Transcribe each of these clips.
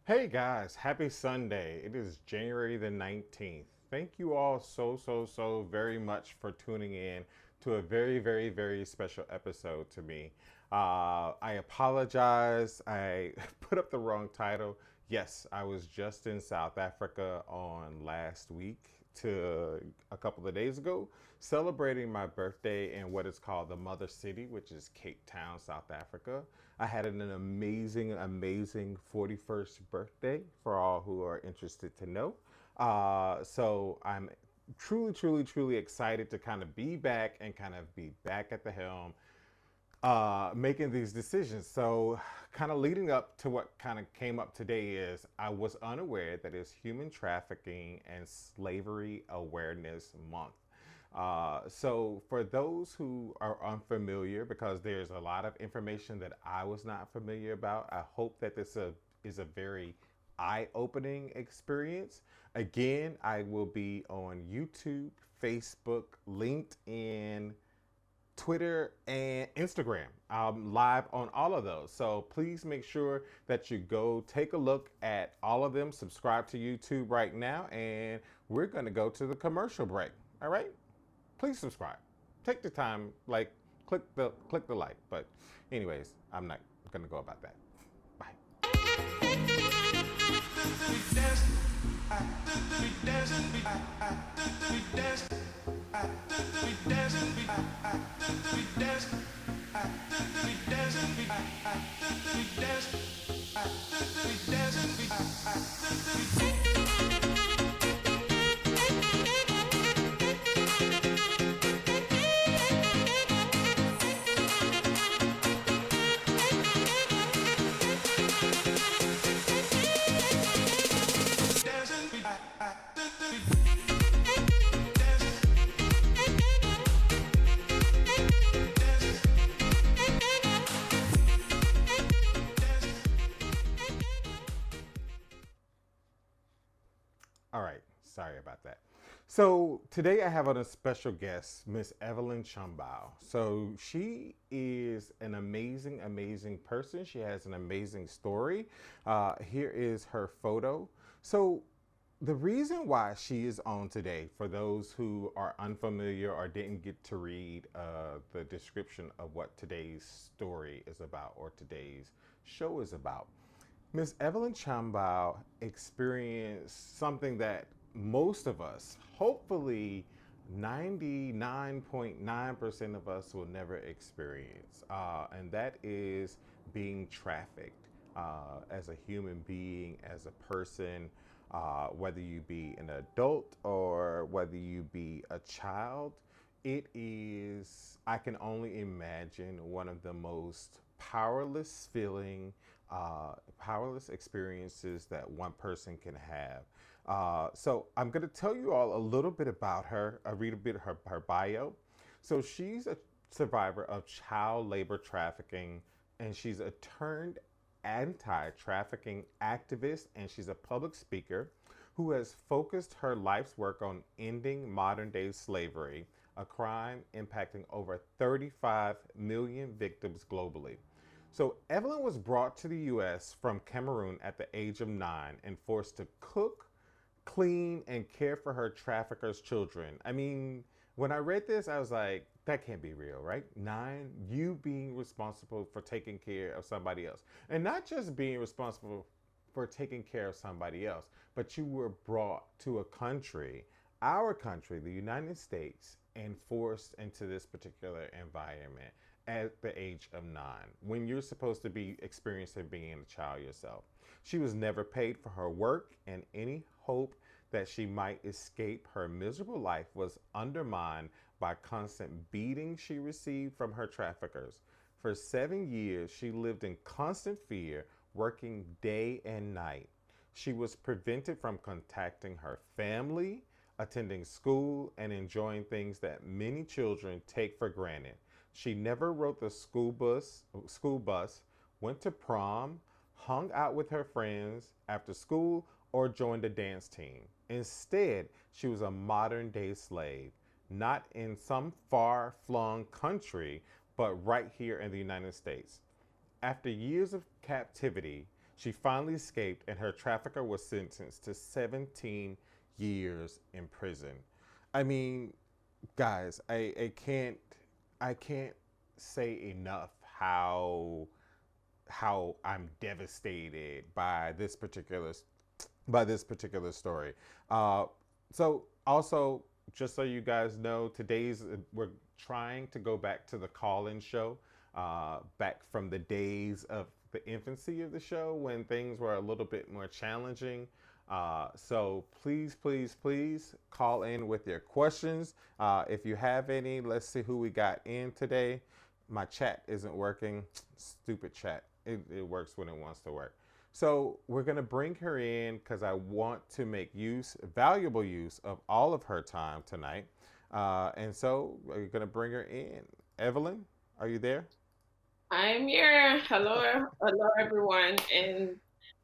Hey guys, happy Sunday. It is January the 19th. Thank you all so very much for tuning in to a very special episode to me. I apologize. I put up the wrong title. Yes, I was just in South Africa on last week to a couple of days ago, celebrating my birthday in what is called the Mother City, which is Cape Town, South Africa. I had an amazing 41st birthday for all who are interested to know. So I'm truly excited to kind of be back and kind of be back at the helm making these decisions. So, kind of leading up to what kind of came up today is I was unaware that it's Human Trafficking and Slavery Awareness Month. So, for those who are unfamiliar, because there's a lot of information that I was not familiar about, I hope that is a very eye opening experience. Again, I will be on YouTube, Facebook, LinkedIn, Twitter, and Instagram. I'm live on all of those. So please make sure that you go take a look at all of them. Subscribe to YouTube right now, and we're going to go to the commercial break. All right? Please subscribe. Take the time, like click the like. But anyways, I'm not going to go about that. Bye. All right, sorry about that. So today I have on a special guest, Miss Evelyn Chumbow. So she is an amazing person. She has an amazing story. Here is her photo. So the reason why she is on today, for those who are unfamiliar or didn't get to read the description of what today's story is about or today's show is about, Miss Evelyn Chumbow experienced something that most of us, hopefully 99.9% of us, will never experience. And that is being trafficked as a human being, as a person, whether you be an adult or whether you be a child. It is, I can only imagine, one of the most powerless experiences that one person can have. So I'm going to tell you all a little bit about her. I read a bit of her bio. So she's a survivor of child labor trafficking, and she's a turned anti-trafficking activist, and she's a public speaker who has focused her life's work on ending modern day slavery, a crime impacting over 35 million victims globally. So Evelyn was brought to the US from Cameroon at the age of 9 and forced to cook, clean, and care for her traffickers' children. I mean, when I read this, I was like, that can't be real, right? 9, you being responsible for taking care of somebody else. And not just being responsible for taking care of somebody else, but you were brought to a country, our country, the United States, and forced into this particular environment at the age of 9, when you're supposed to be experiencing being a child yourself. She was never paid for her work, and any hope that she might escape her miserable life was undermined by constant beating she received from her traffickers. For 7 years, she lived in constant fear, working day and night. She was prevented from contacting her family, attending school, and enjoying things that many children take for granted. She never rode the school bus, went to prom, hung out with her friends after school, or joined a dance team. Instead, she was a modern day slave, not in some far flung country, but right here in the United States. After years of captivity, She finally escaped, and her trafficker was sentenced to 17 years in prison. I mean, guys, I can't say enough how I'm devastated by this particular story. Uh, so also, just so you guys know, we're trying to go back to the call-in show, back from the days of the infancy of the show when things were a little bit more challenging. So please, please, please call in with your questions. If you have any, let's see who we got in today. My chat isn't working. Stupid chat. It works when it wants to work. So we're going to bring her in because I want to make valuable use of all of her time tonight. And so we're going to bring her in. Evelyn, are you there? I'm here. Hello everyone, and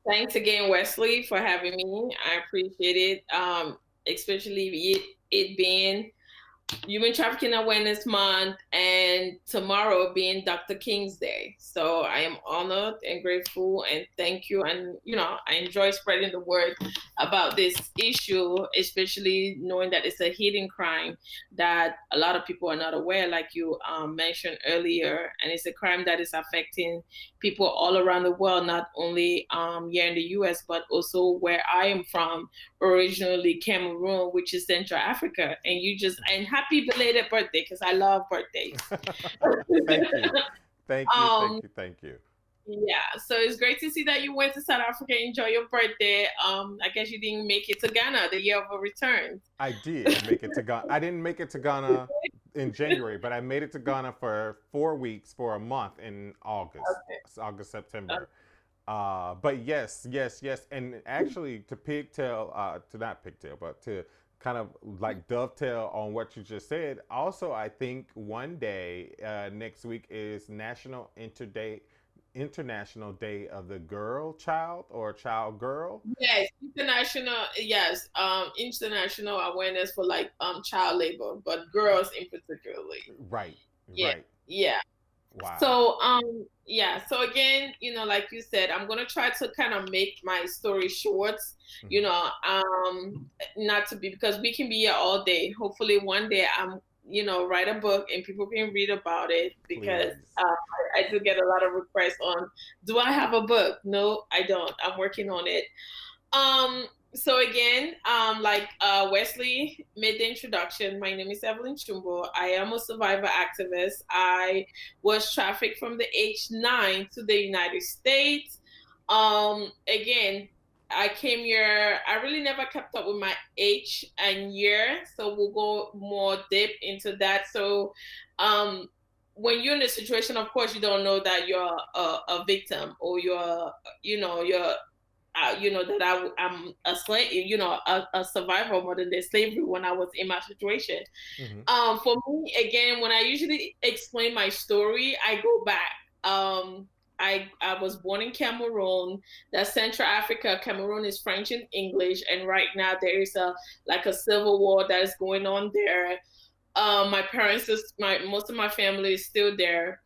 thanks again, Wesley, for having me. I appreciate it. Especially it being Human Trafficking Awareness Month, and tomorrow being Dr. King's Day. So I am honored and grateful, and thank you. And I enjoy spreading the word about this issue, especially knowing that it's a hidden crime that a lot of people are not aware, like you mentioned earlier, and it's a crime that is affecting people all around the world, not only here in the U.S. but also where I am from, originally Cameroon, which is Central Africa. And happy belated birthday, because I love birthdays. Thank you. Thank you. Thank um, you. Thank you. yeah, so it's great to see that you went to South Africa. Enjoy your birthday. I guess you didn't make it to Ghana the year of a return. I did make it to Ghana. I didn't make it to Ghana in January, but I made it to Ghana for 4 weeks, for a month in August, September. But yes, yes, yes, and actually to not pigtail, but to kind of like dovetail on what you just said. Also, I think one day next week is International Day of the Girl Child, or Child Girl. International awareness for like child labor, but girls in particularly. Right, Yeah, right. yeah. Wow. So again, like you said, I'm gonna try to kind of make my story short, you Hmm. know, not to be, because we can be here all day. Hopefully one day write a book and people can read about it, because Please. I do get a lot of requests on, do I have a book? No, I don't. I'm working on it. Um, so again, like Wesley made the introduction, my name is Evelyn Chumbow. I am a survivor activist. I was trafficked from the age 9 to the United States. Again, I came here, I really never kept up with my age and year, so we'll go more deep into that. So, um, when you're in a situation, of course, you don't know that you're a victim, or you're that I'm a slave, a survivor of modern day slavery when I was in my situation. Hmm. For me, again, when I usually explain my story, I go back. I was born in Cameroon, that's Central Africa. Cameroon is French and English, and right now there is a civil war that is going on there. My parents, most of my family is still there.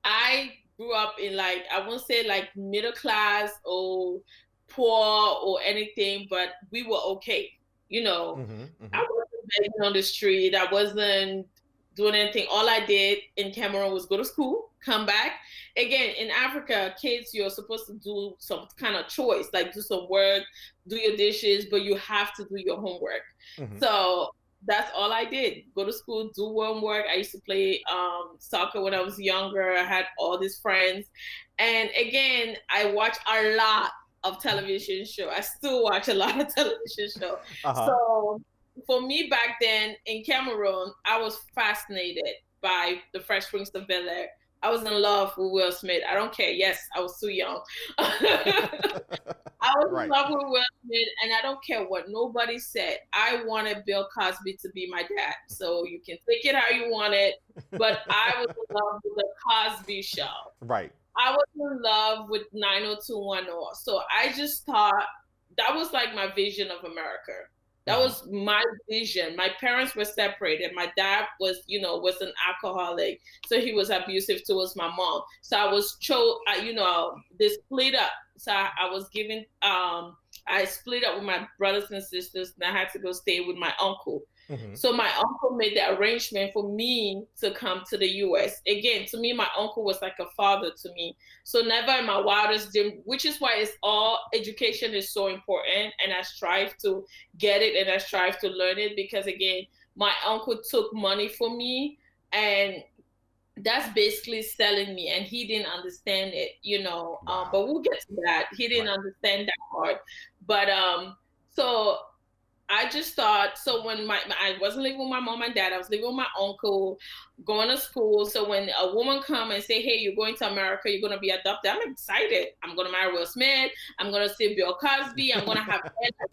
I grew up in, like, I won't say like middle class or poor or anything, but we were okay. You know, Hmm. I Hmm. wasn't begging on the street. I wasn't doing anything. All I did in Cameroon was go to school, come back. Again, in Africa, kids, you're supposed to do some kind of choice, like do some work, do your dishes, but you have to do your homework. Hmm. So that's all I did. Go to school, do homework. I used to play soccer when I was younger. I had all these friends. And again, I watch a lot of television show. I still watch a lot of television show. Uh-huh. So for me back then in Cameroon, I was fascinated by the Fresh Prince of Bel-Air. I was in love with Will Smith. I don't care. Yes, I was too young. I was in Right. love with Will Smith, and I don't care what nobody said. I wanted Bill Cosby to be my dad. So you can take it how you want it, but I was in love with the Cosby Show. Right. I was in love with 90210. So I just thought that was like my vision of America. That Hmm. was my vision. My parents were separated. My dad was an alcoholic, so he was abusive towards my mom. So I was they split up. So I was given, I split up with my brothers and sisters, and I had to go stay with my uncle. Mm-hmm. So my uncle made the arrangement for me to come to the US. Again, to me, my uncle was like a father to me. So never in my wildest dream, which is why it's all education is so important. And I strive to get it and I strive to learn it because again, my uncle took money for me and that's basically selling me and he didn't understand it, Wow. but we'll get to that. He didn't Right. understand that part. But so I just thought, so when I wasn't living with my mom and dad, I was living with my uncle, going to school. So when a woman come and say, hey, you're going to America, you're going to be adopted, I'm excited. I'm going to marry Will Smith. I'm going to see Bill Cosby. I'm going to have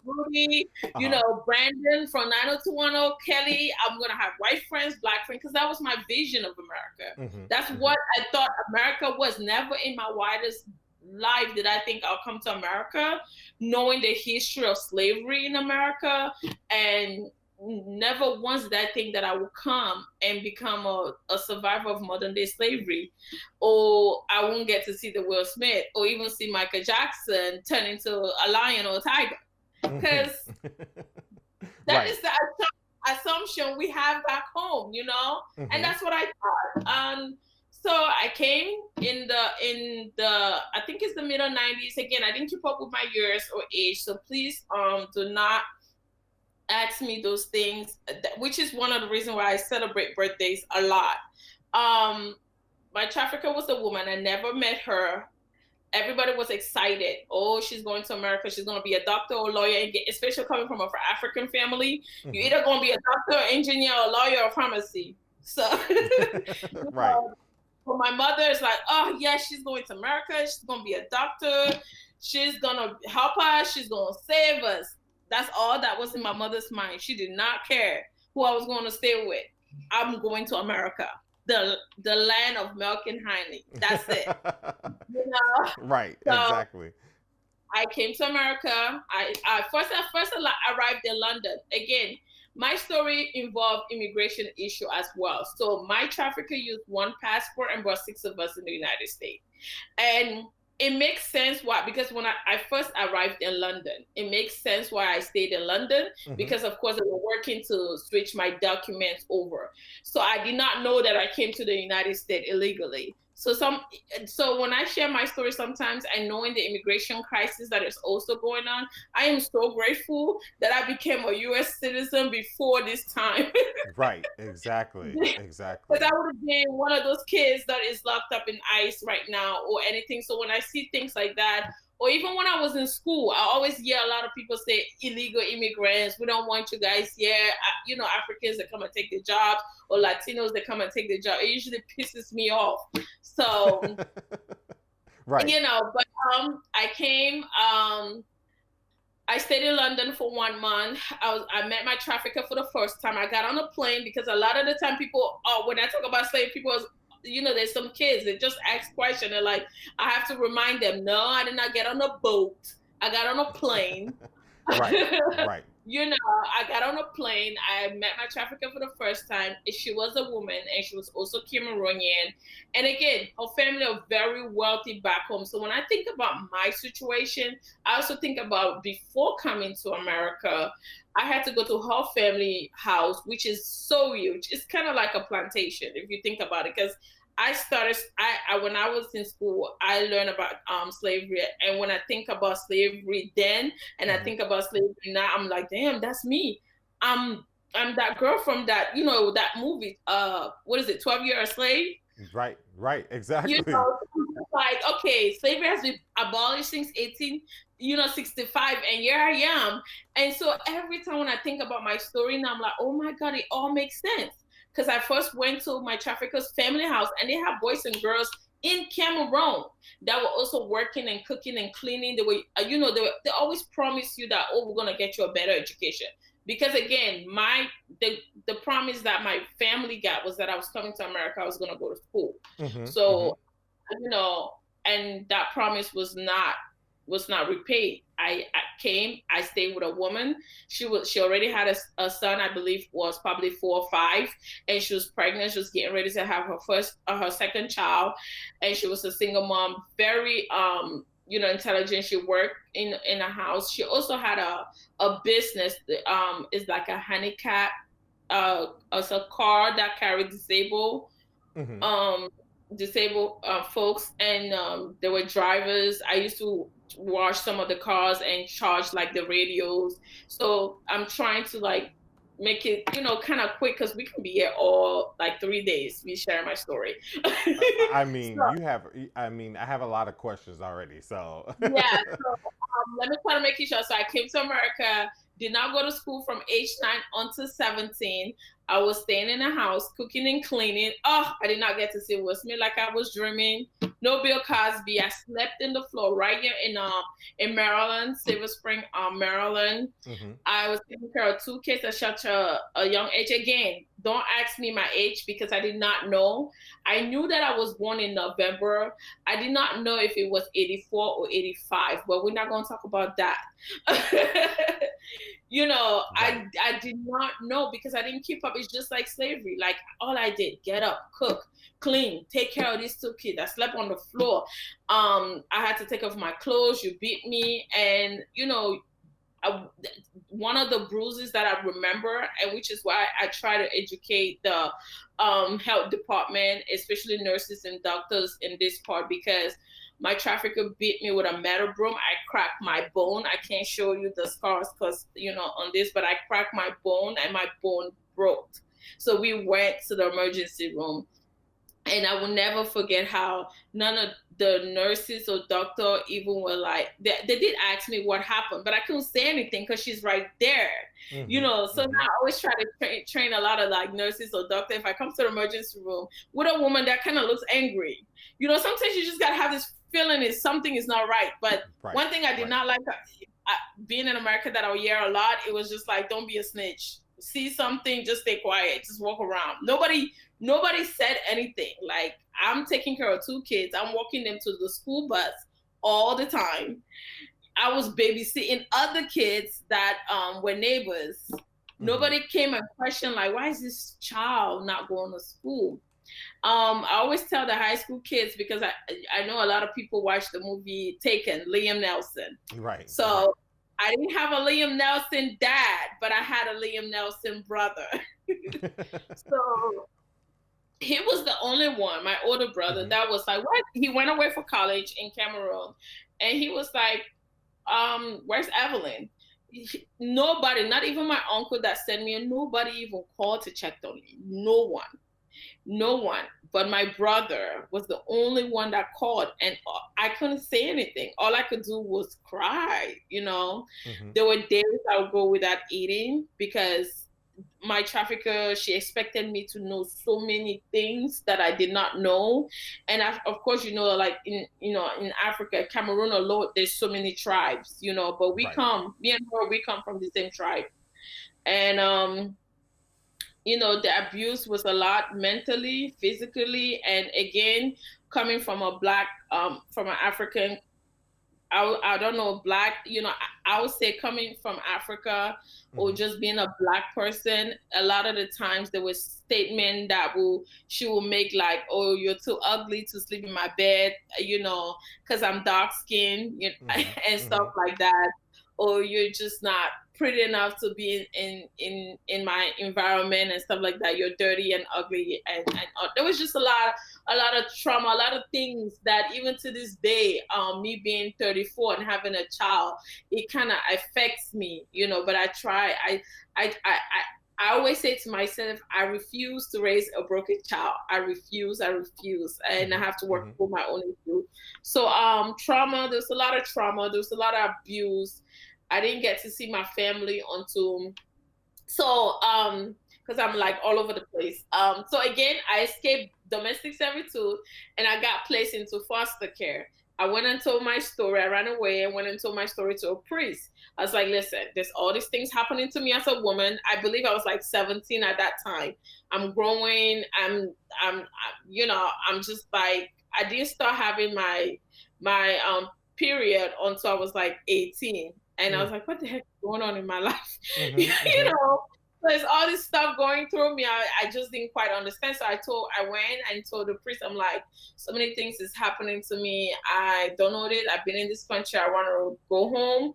Rudy, Uh-huh. Brandon from 90210, Kelly. I'm going to have white friends, black friends, because that was my vision of America. Mm-hmm. That's Mm-hmm. what I thought America was. Never in my widest life did I think I'll come to America, knowing the history of slavery in America, and never once did I think that I would come and become a survivor of modern day slavery, or I won't get to see the Will Smith or even see Michael Jackson turn into a lion or a tiger. Because that Right. is the assumption we have back home, and Mm-hmm. that's what I thought. So I came in the I think it's the middle 90s. Again, I didn't keep up with my years or age, so please do not ask me those things, which is one of the reasons why I celebrate birthdays a lot. My trafficker was a woman. I never met her. Everybody was excited. Oh, she's going to America. She's going to be a doctor or lawyer, and especially coming from an African family. You're Mm-hmm. either going to be a doctor, engineer, or lawyer, or pharmacy. So, Right. for my mother, it's like, oh, yes, she's going to America. She's going to be a doctor. She's going to help us. She's going to save us. That's all that was in my mother's mind. She did not care who I was going to stay with. I'm going to America, the land of milk and honey. That's it. You know? Right. So Exactly. I came to America. I first arrived in London. Again, my story involved immigration issue as well. So my trafficker used one passport and brought 6 of us in the United States. And it makes sense why, because when I first arrived in London, it makes sense why I stayed in London, Mm-hmm. because of course they were working to switch my documents over. So I did not know that I came to the United States illegally. So when I share my story sometimes, and knowing the immigration crisis that is also going on, I am so grateful that I became a US citizen before this time. Right. Exactly. Because Exactly. I would have been one of those kids that is locked up in ICE right now or anything. So when I see things like that, or even when I was in school, I always hear a lot of people say illegal immigrants, we don't want you guys here. Africans that come and take the jobs, or Latinos that come and take the job. It usually pisses me off. So, Right. but I came, I stayed in London for 1 month. I met my trafficker for the first time. I got on a plane because a lot of the time people, when I talk about slave people, there's some kids that just ask questions. They're like, I have to remind them, no, I did not get on a boat. I got on a plane. Right. Right. I got on a plane. I met my trafficker for the first time. She was a woman and she was also Cameroonian. And again, her family are very wealthy back home. So when I think about my situation, I also think about before coming to America, I had to go to her family house, which is so huge. It's kind of like a plantation if you think about it, because when I was in school, I learned about slavery. And when I think about slavery then, and I Mm-hmm. think about slavery now, I'm like, damn, that's me. I'm that girl from that movie. What is it? 12 Years a Slave. Right. Right. You Exactly. know, like, okay, slavery has been abolished since 1865, and here I am. And so every time when I think about my story now, I'm like, oh my God, it all makes sense. Because I first went to my trafficker's family house, and they have boys and girls in Cameroon that were also working and cooking and cleaning. They always promise you that, oh, we're gonna get you a better education. Because again, the promise that my family got was that I was coming to America, I was gonna go to school. Mm-hmm. Mm-hmm. So, you know, and that promise was not repaid. I came, I stayed with a woman. She already had a son, I believe was probably 4 or 5, and she was pregnant. She was getting ready to have her second child, and she was a single mom, very intelligence. She worked in a house. She also had a business. Is like a handicap, as a car that carried Mm-hmm. um disabled folks, and there were drivers. I used to wash some of the cars and charge like the radios. So I'm trying to like make it kind of quick, because we can be here all like 3 days me sharing my story. I So mean, you have. I mean, I have a lot of questions already. So. yeah, so let me try to make it short. So I came to America, did not go to school from age 9 until 17. I was staying in the house, cooking and cleaning. Oh, I did not get to see Will Smith like I was dreaming. No Bill Cosby. I slept in the floor right here in Maryland, Silver Spring, Maryland. Mm-hmm. I was taking care of 2 kids at such a young age. Again, don't ask me my age because I did not know. I knew that I was born in November. I did not know if it was 84 or 85, but we're not going to talk about that. Right. I did not know because I didn't keep up. It's just like slavery. Like all I did, get up, cook, clean, take care of these 2 kids. I slept on the floor. I had to take off my clothes. You beat me. And, one of the bruises that I remember, and which is why I try to educate the health department, especially nurses and doctors in this part, because my trafficker beat me with a metal broom. I cracked my bone. I can't show you the scars because on this, but I cracked my bone and my bone broke. So we went to the emergency room. And I will never forget how none of the nurses or doctor even were like, they did ask me what happened, but I couldn't say anything because she's right there, Mm-hmm. So now Mm-hmm. I always try to train a lot of like nurses or doctor. If I come to the emergency room with a woman that kind of looks angry, sometimes you just gotta have this feeling is something is not right. But Right. one thing I did Right. not like, being in America that I hear a lot, it was just like, don't be a snitch. See something, just stay quiet, just walk around. Nobody said anything. Like, I'm taking care of 2 kids. I'm walking them to the school bus all the time. I was babysitting other kids that were neighbors. Mm-hmm. Nobody came and questioned, like, why is this child not going to school? I always tell the high school kids, because I know a lot of people watch the movie Taken, Liam Nelson. Right. So Right. I didn't have a Liam Nelson dad, but I had a Liam Nelson brother. So he was the only one, my older brother, Mm-hmm. that was like, what? He went away for college in Cameroon. And he was like, where's Evelyn? Nobody, not even my uncle that sent me, and nobody even called to check on me. No one. No one. But my brother was the only one that called, and I couldn't say anything. All I could do was cry. Mm-hmm. There were days I would go without eating because my trafficker, she expected me to know so many things that I did not know. And of course, like in Africa, Cameroon alone, there's so many tribes, but Right. me and her, we come from the same tribe. And the abuse was a lot mentally, physically, and again, coming from a black, from an African, I don't know, black, I would say coming from Africa, or Mm-hmm. just being a black person, a lot of the times there was statement that she will make, like, oh, you're too ugly to sleep in my bed, because I'm dark skinned, Mm-hmm. and stuff Mm-hmm. like that. Or you're just not pretty enough to be in my environment and stuff like that. You're dirty and ugly, and there was just a lot of trauma, a lot of things that even to this day, me being 34 and having a child, it kind of affects me, but I try. I always say to myself, I refuse to raise a broken child. I refuse, and I have to work Mm-hmm. for my own issue. So trauma, there's a lot of trauma, there's a lot of abuse. I didn't get to see my family until, so because I'm like all over the place. So again, I escaped domestic servitude and I got placed into foster care. I went and told my story. I ran away and went and told my story to a priest. I was like, listen, there's all these things happening to me as a woman. I believe I was like 17 at that time. I'm growing. I'm just like, I didn't start having my period until I was like 18. And I was like, what the heck is going on in my life? Mm-hmm. you Mm-hmm. know, there's all this stuff going through me. I just didn't quite understand. So I went and told the priest, I'm like, so many things is happening to me. I don't know it. I've been in this country. I want to go home.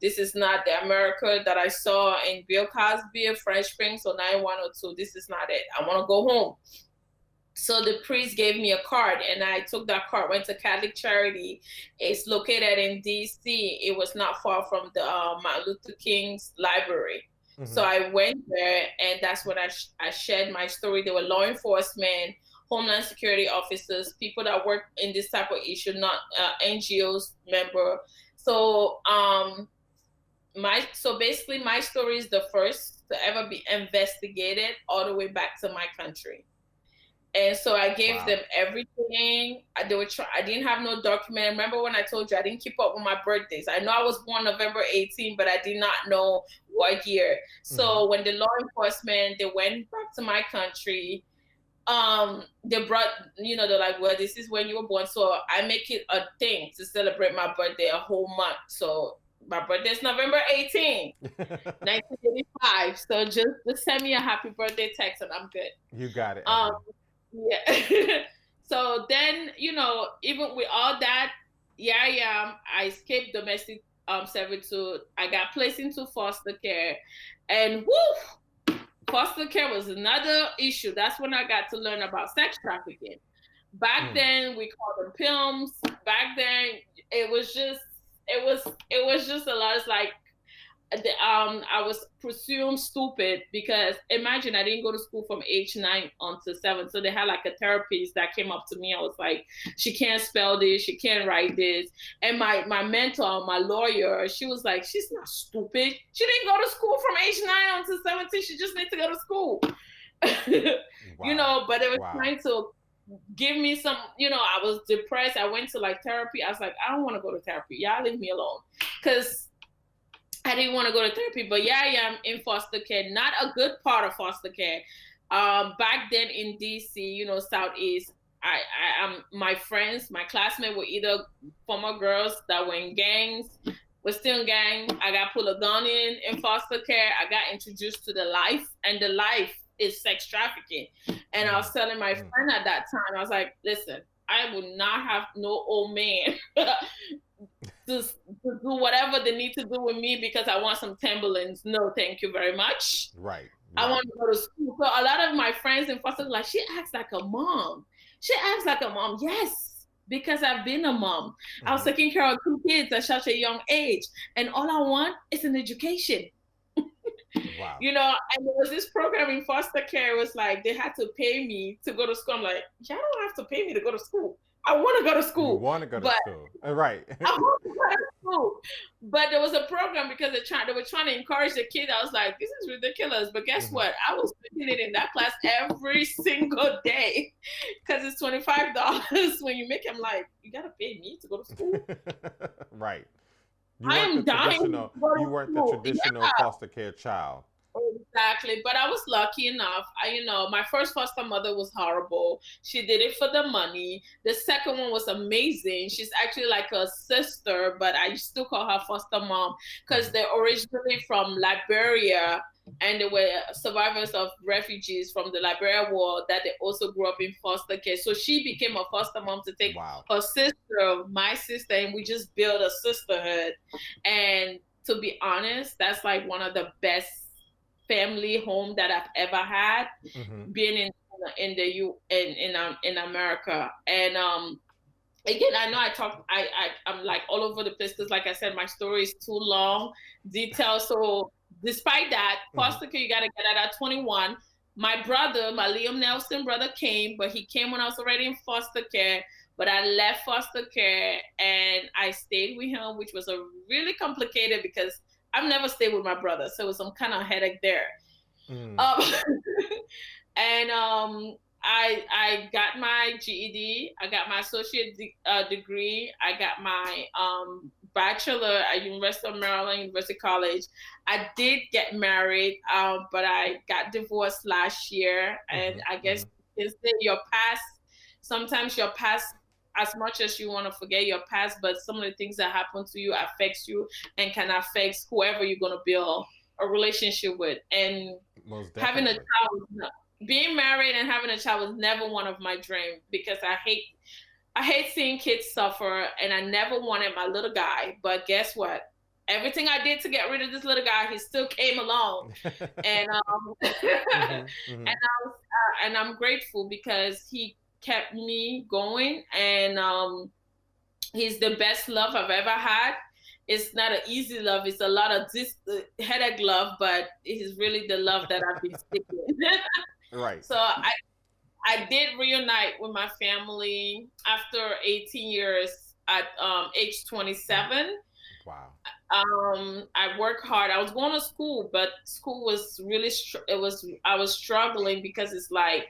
This is not the America that I saw in Bill Cosby, Fresh Prince, or 902. This is not it. I want to go home. So the priest gave me a card, and I took that card, went to Catholic Charity. It's located in DC. It was not far from the Martin Luther King's library. Mm-hmm. So I went there, and that's when I shared my story. There were law enforcement, Homeland Security officers, people that work in this type of issue, not NGOs member. So so basically my story is the first to ever be investigated all the way back to my country. And so I gave them everything. I didn't have no document. Remember when I told you I didn't keep up with my birthdays? I know I was born November 18, but I did not know what year. So when the law enforcement, they went back to my country, they brought, they're like, well, this is when you were born. So I make it a thing to celebrate my birthday a whole month. So my birthday is November 18, 1985. So just send me a happy birthday text and I'm good. You got it. Yeah. So then, even with all that, I escaped domestic servitude. I got placed into foster care, and foster care was another issue. That's when I got to learn about sex trafficking. Back then, we called them pimps. Back then, it was just a lot. It's like, I was presumed stupid because imagine I didn't go to school from age 9 until 7. So they had like a therapist that came up to me. I was like, she can't spell this, she can't write this. And my mentor, my lawyer, she was like, she's not stupid. She didn't go to school from age 9 until 17. She just needs to go to school. But they were trying to give me some, I was depressed. I went to like therapy. I was like, I don't want to go to therapy. Y'all leave me alone. Because I didn't want to go to therapy, but I am in foster care, not a good part of foster care. Back then in DC, Southeast, my friends, my classmates were either former girls that were in gangs, were still in gangs. I got pulled a gun in foster care. I got introduced to the life, and the life is sex trafficking. And I was telling my friend at that time, I was like, listen, I would not have no old man to do whatever they need to do with me because I want some Timberlands. No, thank you very much. Right. I want to go to school. So a lot of my friends in foster like, she acts like a mom. She acts like a mom. Yes, because I've been a mom. I was taking care of 2 kids at such a young age. And all I want is an education. Wow. And there was this program in foster care. It was like they had to pay me to go to school. I'm like, y'all don't have to pay me to go to school. I want to go to school. You want to go to school. Right. I want to go to school. But there was a program because they were trying to encourage the kids. I was like, this is ridiculous. But guess what? I was taking it in that class every single day because it's $25 when you make them like, you got to pay me to go to school. Right. I am dying. You weren't the traditional foster care child. Exactly. But I was lucky enough. My first foster mother was horrible. She did it for the money. The second one was amazing. She's actually like a sister, but I still call her foster mom because they're originally from Liberia and they were survivors of refugees from the Liberia war that they also grew up in foster care. So she became a foster mom to take her sister, my sister, and we just built a sisterhood. And to be honest, that's like one of the best family home that I've ever had, being in America. And again, I know I'm like all over the place because, like I said, my story is too long, detailed. So despite that, foster care, you got to get out at 21. My brother, my Liam Nelson brother, came, but he came when I was already in foster care. But I left foster care and I stayed with him, which was a really complicated because I've never stayed with my brother, so it was some kind of headache there. And I got my GED, I got my associate degree, I got my bachelor at University of Maryland, University College. I did get married, but I got divorced last year, and I guess it's your past. Sometimes your past, as much as you want to forget your past, but some of the things that happen to you affects you and can affect whoever you're going to build a relationship with, and Most having a definitely. child being married and having a child was never one of my dreams, because I hate seeing kids suffer, and I never wanted my little guy. But guess what? Everything I did to get rid of this little guy, he still came along, and Hmm. Hmm. and I'm grateful because he kept me going, and he's the best love I've ever had. It's not an easy love; it's a lot of this headache love, but it is really the love that I've been sticking. Right. So I did reunite with my family after 18 years at age 27. Wow. I worked hard. I was going to school, but school was really I was struggling, because it's like,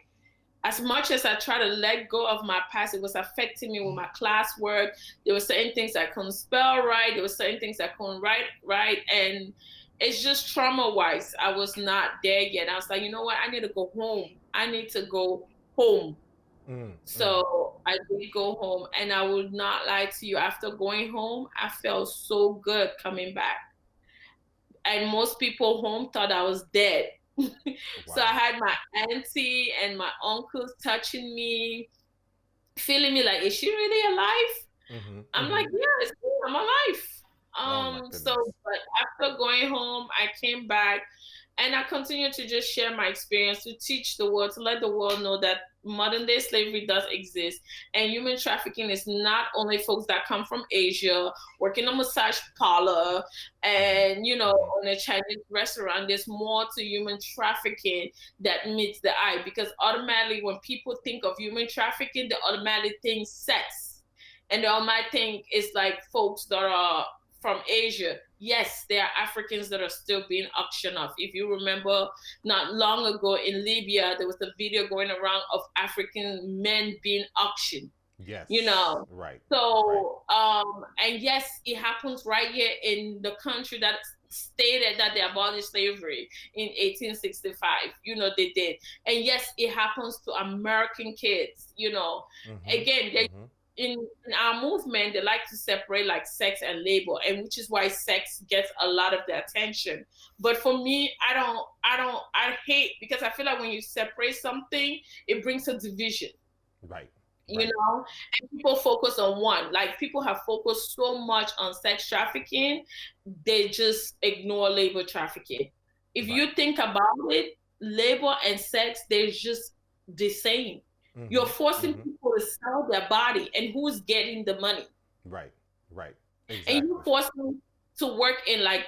as much as I try to let go of my past, it was affecting me with my classwork. There were certain things I couldn't spell right. There were certain things I couldn't write right, and it's just trauma wise. I was not there yet. I was like, you know what? I need to go home. I need to go home. Mm, mm. So I did go home, and I would not lie to you. After going home, I felt so good coming back. And most people home thought I was dead. So I Wow. had my auntie and my uncles touching me, feeling me like, is she really alive? Hmm. I'm Hmm. like, yeah, I'm alive. Oh my So, goodness. but after going home, I came back, and I continue to just share my experience, to teach the world, to let the world know that modern day slavery does exist. And human trafficking is not only folks that come from Asia working a massage parlor Hmm. and, Hmm. on a Chinese restaurant. There's more to human trafficking that meets the eye, because automatically when people think of human trafficking, they automatically think sex. And they might think it's like folks that are from Asia. Yes, there are Africans that are still being auctioned off. If you remember, not long ago in Libya, there was a video going around of African men being auctioned. You Yes. know, Right. Right. so and yes, it happens right here in the country that stated that they abolished slavery in 1865. They did. And yes, it happens to American kids. Hmm. Again, they Hmm. in our movement, they like to separate like sex and labor, and which is why sex gets a lot of the attention. But for me, I hate, because I feel like when you separate something, it brings a division. Right. you Right. know and people focus on one. Like, people have focused so much on sex trafficking, they just ignore labor trafficking. If Right. you think about it, labor and sex, they're just the same. You're Hmm. forcing Hmm. people to sell their body, and who's getting the money? Right. Right. And you Exactly. force me to work in, like,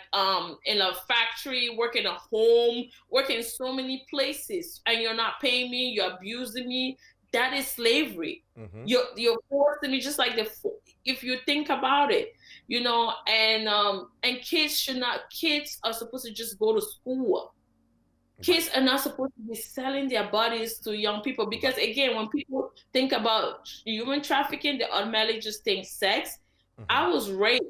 in a factory, work in a home, work in so many places, and you're not paying me, you're abusing me. That is slavery. Hmm. You're forcing me, just like if you think about it, and kids are supposed to just go to school. Right. Kids are not supposed to be selling their bodies to young people, because Right. again, when people think about human trafficking, they automatically just think sex. Hmm. I was raped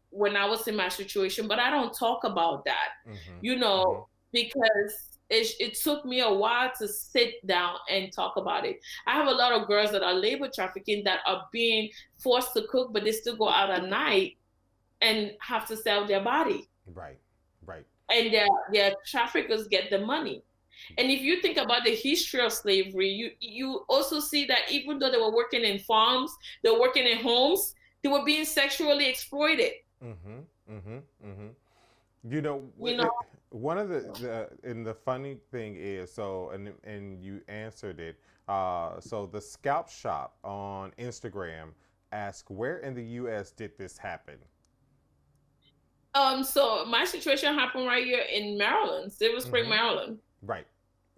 when I was in my situation, but I don't talk about that, Hmm. you know, Hmm. because it took me a while to sit down and talk about it. I have a lot of girls that are labor trafficking, that are being forced to cook, but they still go out at night and have to sell their body. Right. Right. And their traffickers get the money. And if you think about the history of slavery, you also see that even though they were working in farms, they were working in homes, they were being sexually exploited. Hmm. Hmm. Hmm. You know, You know, one of and the funny thing is, so and you answered it. So the scalp shop on Instagram asked, where in the U.S. did this happen? so my situation happened right here in Maryland, Silver Spring, Hmm. Maryland. Right.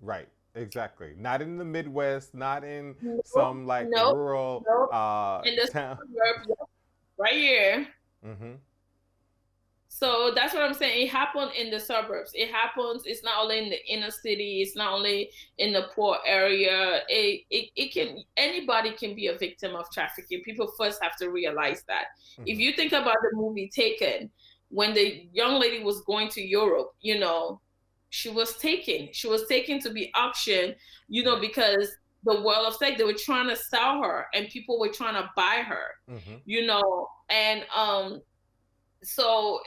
Right. Exactly. Not in the Midwest. Not in No, some like no, rural no. In the town. suburbs, yeah, right here. Hmm. So that's what I'm saying. It happened in the suburbs. It happens. It's not only in the inner city. It's not only in the poor area. It can, anybody can be a victim of trafficking. People first have to realize that. If Hmm. you think about the movie Taken, when the young lady was going to Europe, she was taken. She was taken to be auctioned, Right. because the world of sex, they were trying to sell her, and people were trying to buy her, Hmm. and So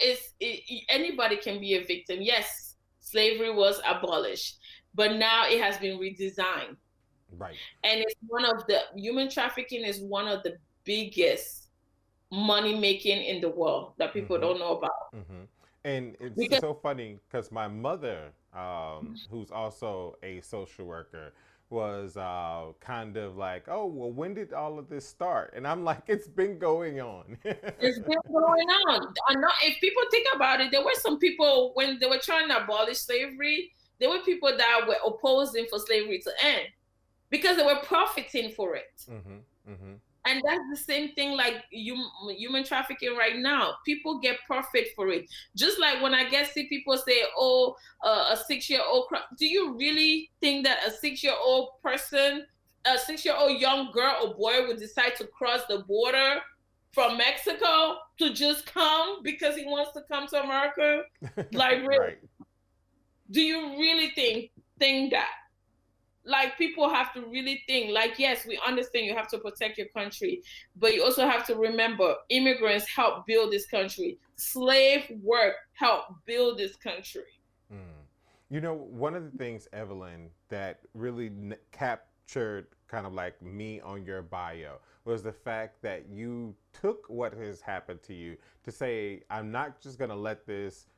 anybody can be a victim. Yes, slavery was abolished, but now it has been redesigned. Right. And it's one of the human trafficking is one of the biggest money making in the world that people Mm-hmm. don't know about. Mm-hmm. And it's Because so funny because my mother, who's also a social worker, was kind of like, "Oh, well, when did all of this start?" And I'm like, "It's been going on." it's been going on. I know if people think about it, there were some people when they were trying to abolish slavery, there were people that were opposing for slavery to end because they were profiting for it. Mm-hmm. Mm-hmm. And that's the same thing like human trafficking right now. People get profit for it. Just like when I get see people say, oh, a 6-year-old. Do you really think that a 6-year-old person, a 6-year-old young girl or boy would decide to cross the border from Mexico to just come because he wants to come to America? Like, really? Right. Do you really think that? Like people have to really think like yes we understand you have to protect your country, but you also have to remember immigrants help build this country, slave work help build this country. Mm. You know, one of the things, Evelyn, that really captured kind of like me on your bio was the fact that you took what has happened to you to say, I'm not just going to let this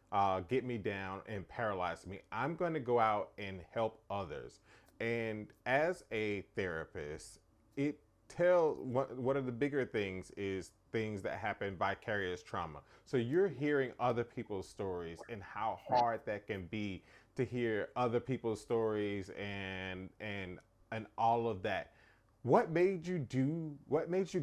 get me down and paralyze me. I'm going to go out and help others. And as a therapist, it one of the bigger things is things that happen vicarious trauma. So you're hearing other people's stories and how hard that can be to hear other people's stories and all of that. What made you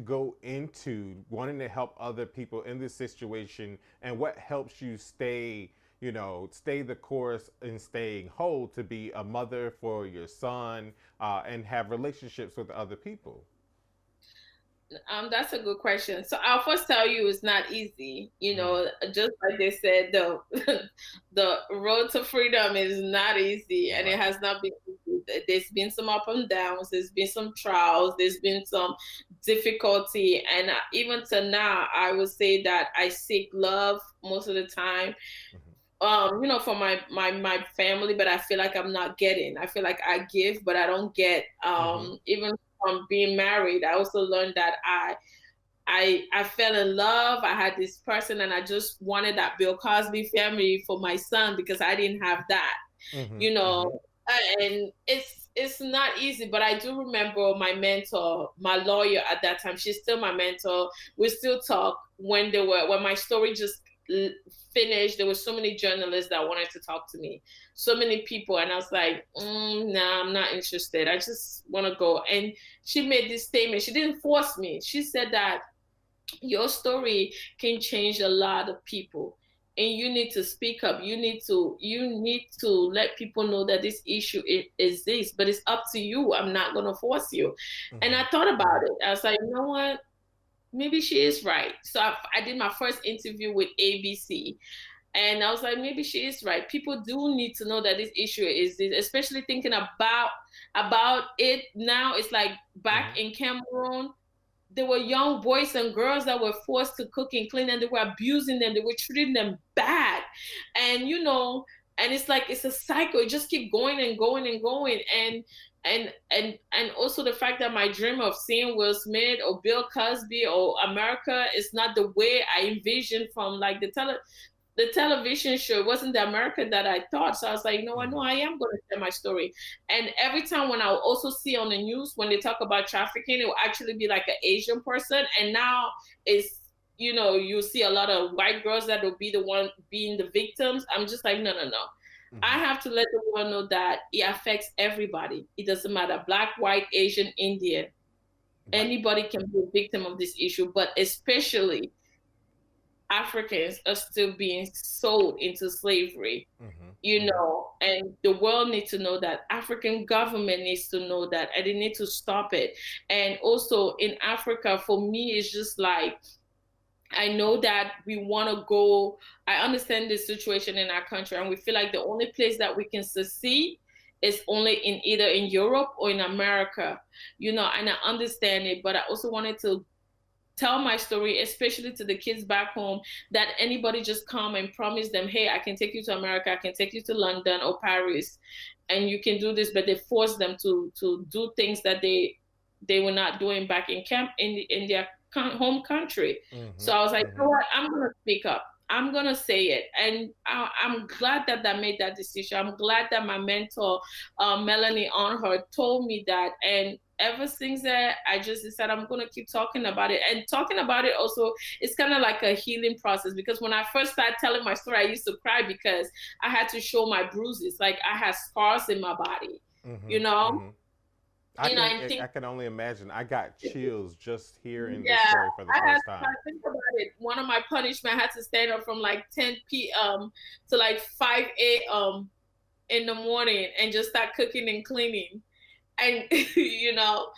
go into wanting to help other people in this situation, and what helps you stay the course and staying whole to be a mother for your son and have relationships with other people? That's a good question. So I'll first tell you it's not easy. You Mm, know, just like they said, the the road to freedom is not easy, and it right. has not been easy. There's been some up and downs. There's been some trials. There's been some difficulty, and even to now, I would say that I seek love most of the time. Mm-hmm. For my family, but I feel like I'm not getting. I feel like I give, but I don't get. Mm-hmm. Even from being married, I also learned that I fell in love. I had this person, and I just wanted that Bill Cosby family for my son because I didn't have that. Mm-hmm. You Mm-hmm. know, and it's not easy. But I do remember my mentor, my lawyer at that time. She's still my mentor. We still talk when my story just finished. There were so many journalists that wanted to talk to me, so many people, and I was like, nah, I'm not interested. I just want to go. And she made this statement. She didn't force me. She said that your story can change a lot of people, and you need to speak up. You need to let people know that this issue is this, but it's up to you. I'm not going to force you. And Mm-hmm. I thought about it. I was like, you know what, maybe she is right. So I did my first interview with ABC, and I was like, maybe she is right. People do need to know that this issue is this, especially thinking about it now. It's like Mm-hmm. back in Cameroon, there were young boys and girls that were forced to cook and clean, and they were abusing them. They were treating them bad. And and it's like it's a cycle. It just keep going and going and going. And also the fact that my dream of seeing Will Smith or Bill Cosby or America is not the way I envisioned from like the television show. It wasn't the America that I thought. So I was like, no, I know Mm-hmm. I am going to share my story. And every time when I will also see on the news when they talk about trafficking, it will actually be like an Asian person. And now it's you see a lot of white girls that will be the one being the victims. I'm just like, no, no, no. I Mm-hmm. have to let the world know that it affects everybody. It doesn't matter, black, white, Asian, Indian. Right. Anybody can be a victim of this issue, but especially Africans are still being sold into slavery, Mm-hmm. you Mm-hmm. know, and the world needs to know that. African government needs to know that, and they need to stop it. And also in Africa, for me, it's just like, I know that we want to go. I understand the situation in our country, and we feel like the only place that we can succeed is only in either in Europe or in America, and I understand it, but I also wanted to tell my story, especially to the kids back home, that anybody just come and promise them, hey, I can take you to America, I can take you to London or Paris, and you can do this, but they force them to do things that they were not doing back in camp in their home country. So I was like, you know what, I'm gonna speak up. I'm gonna say it, and I'm glad that I made that decision. I'm glad that my mentor, Melanie on her, told me that, and ever since that, I just decided I'm gonna keep talking about it. And talking about it also, it's kind of like a healing process, because when I first started telling my story, I used to cry because I had to show my bruises, like I had scars in my body, you know. I can only imagine. I got chills just hearing this Yeah, story for the I had first to time. think about it. One of my punishment, I had to stand up from like 10 p.m. to like 5 a.m. in the morning and just start cooking and cleaning. And you know,